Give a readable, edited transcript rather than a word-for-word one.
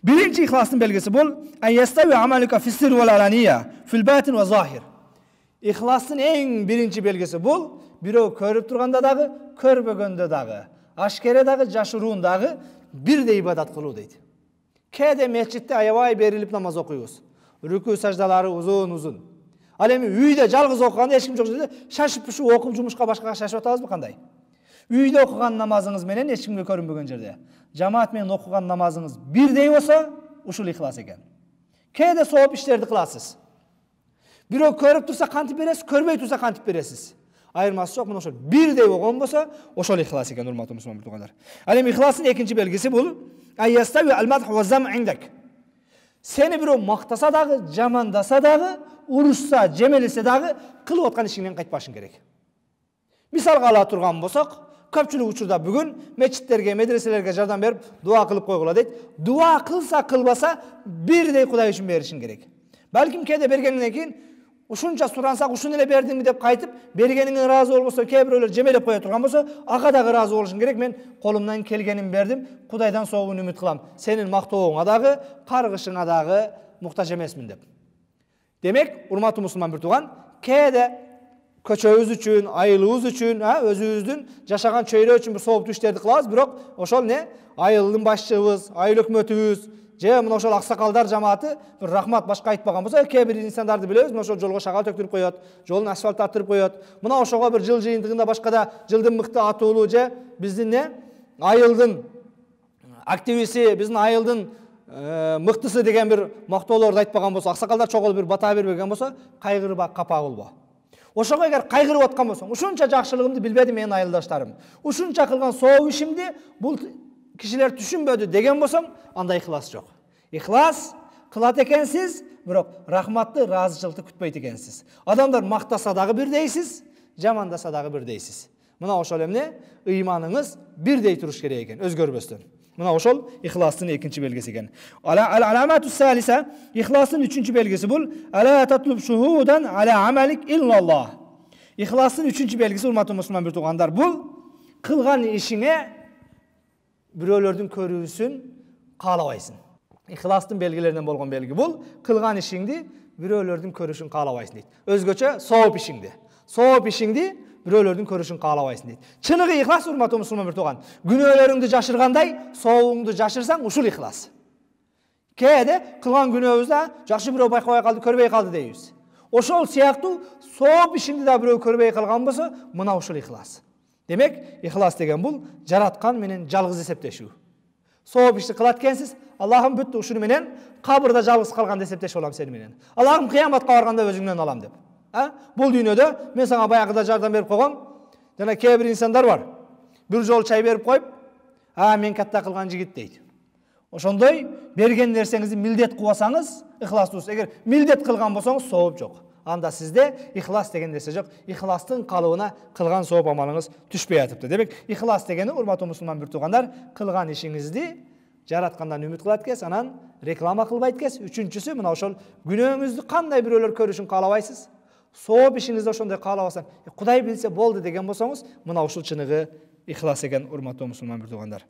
Birinci ihlasın belgesi bul. En yestavi amaluka fis-sirr vel alaniya fil batin ve zahir. İhlasın en birinci belgesi bul. Birөө körüp turganda dagı, körбөгөндө dagı, aşkere dagı, jaşıruun dagı birde ibadat kılуу deydi. Kede mescitte aябай berilip namaz okuyuz. Rükû sajdalары uzun. Al эми үйдө жалгыз окуганда эч ким жок жерде шашып пушуп окуп жумушка башкага шашып атабызбы кандай? Үйдө окуган намазыңыз менен эч кимге көрүнбөгөн жерде жамаат менен окуган намазыңыз бирдей болсо, ушул ихлас экен. Кээде сооп иштерди кыласыз. Бирөө көрүп турса кантип бересиз, көрбөй турса кантип бересиз. Айырмасы жок, мына ошол бирдей болгон болсо, ошол ихлас экен, урматтуу мусулман туугандар. Ал эми ихластын экинчи белгиси бул айястави ал-мадх ва зам индак. Seni biri maktasa dağı, jamandasa dağı, uruşsa, jemelese dağı, kılıp atkan işinden qaytpашың керек. Misalga ala turgan bolsak, köpçülük uçurda bugün meçitlerge, medreselerge jardam berip dua kılıp koygula deyt. Dua kılsa, kılbasa birдей Kuday üçün berişin gerek. Balkim kede bergeninden keyin ушунча сурансак, ушун эле бердиңби деп кайтып, бергениңе ыраазы болбосо, кээ бирөөлөр жемелеп кое турган болсо, ага дагы ыраазы болушуң керек. Мен колумдан келгенин бердим, Кудайдан соогун үмүт кылам. Сенин мактооңа дагы, каргышыңа дагы муктаж эмесмин деп. Демек, урматтуу мусулман бир тууган, кээде көчөбүз үчүн, айылыбыз үчүн, өзүбүздүн жашаган чөйрө үчүн бир сооптуу иштерди кылабыз, бирок ошол не? Айылдын башчыбыз, айыл өкмөтүбүз, же мына ошол аксакалдар жамааты бир рахмат башка айтпаган болсо, кээ бир инсандарды билебиз, мына ошол жолго шагал төктүрүп коёт, жолун асфальт тартырып коёт. Мына ошого бир жыл жыйынтыгында башкада жылдын мыкты атуулуу же биздин не? Айылдын активиси, биздин айылдын мыктысы деген бир мактоолорду айтпаган болсо, аксакалдар чогул бир бата бербеген болсо, кайгырба, капа болбо. Ошого эгер кайгырып аткан болсоң, ушунча жакшылыгымды билбеди менин айылдаштарым, ушунча кылган соо ишимди бул кишилер түшүнбөдү деген болсоң, анда ихлас жок. Ихлас кылат экенсиз, бирок рахматты, ыраазычылыкты күтпөйт экенсиз. Адамдар мактаса дагы бирдейсиз, жамандаса дагы бирдейсиз. Мына ошол эмне? Ыйманыңыз бирдей туруш керек экен, өзгөрбөстөн. Мына ошол ихластын экинчи белгиси экен. Ал-аламату салиса, ихластын үчүнчү белгиси бул ала татлуб шухудан ала амалик иллаллах. Ихластын үчүнчү белгиси, урматтуу мусулман бир туугандар, бул кылган ишиңе бирөөлөрдүн көрүүсүн каалабайсың. Ихластын белгилеринен болгон белги бул кылган ишиңди бирөөлөрдүн көрүшүн каалабайсың дейт. Өзгөчө сооп ишиңди бирөөлөрдүн көрүшүн каалабайсың дейт. Чыныгы ихлас, урматтуу мусулман бир тууган, күнөөлөрүңдү жашыргандай, соогуңду жашырсаң, ушул ихлас. Кээде кылган күнөөбүздө жакшы бирөө байкабай калды, көрбөй калды дейбиз. Ошол сыяктуу сооп ишиңди да бирөө көрбөй калган болсо, мына ушул ихлас. Демек, ихлас деген бул жараткан менен жалгыз эсептешүү. Сооп ишти кылат экенсиз, Аллахым бүттү, ушуну менен кабырда жалгыз калганда эсептешип алам сени менен. Аллахым кыяматка барганда өзүңдөн алам деп. Бул дүйнөдө мен сага баягыда жардам берип койгом, жана кээ бир инсандар бар. Бир жол чай берип коюп, мен катта кылган жигит дейт. Ошондой берген нерсеңизди милдет кылбасаңыз, ихластуусуз. Эгер милдет кылган болсоңуз, сооп жок. Анда сизде ихлас деген нерсе жок. Ихластын калыбына кылган сооп амалыңыз түшпөй атыптыр. Демек, ихлас дегени, урматтуу мусулман бир туугандар, кылган ишиңизди жараткандан үмүт кылат экенсиз, анан реклама кылбайт экенсиз. Үчүнчүсү, мына ошол күнөөңүздү кандай бирөөлөр көрүшүн каалабайсыз. Сооп ишиңизди ошондой каалабасаң, Кудай билсе болду деген болсоңуз, мына ушул чыныгы ихлас экен, урматтуу мусулман бир туугандар.